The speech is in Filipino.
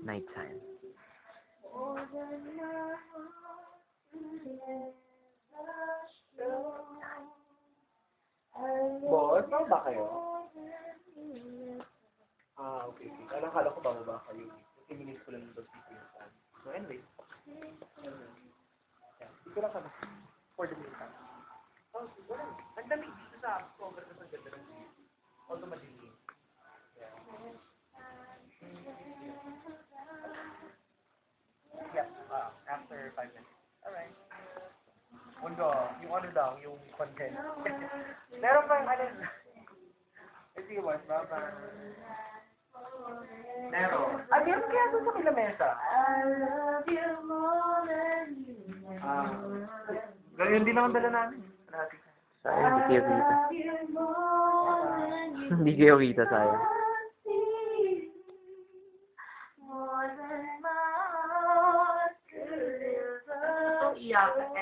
nighttime. Boss, saan ba kayo? Okay. Akala ko ba kayo? 15 minutes ko lang nito sa So anyway. Yeah. Dito lang kami. For the meantime. Wala. Ang dami dito sa cover na sa ganda ng view. Although madilim. Yeah. Yeah. After 5 minutes. Alright. Mundo, yung ano lang, yung content. Meron pa yung ano. Sige, boss, parang... Meron. Meron kaya doon sa kilamesa? Ganyan din lang ang dala namin. Sayang, hindi kayo kita. Hindi kayo kita, sayang. Iyak.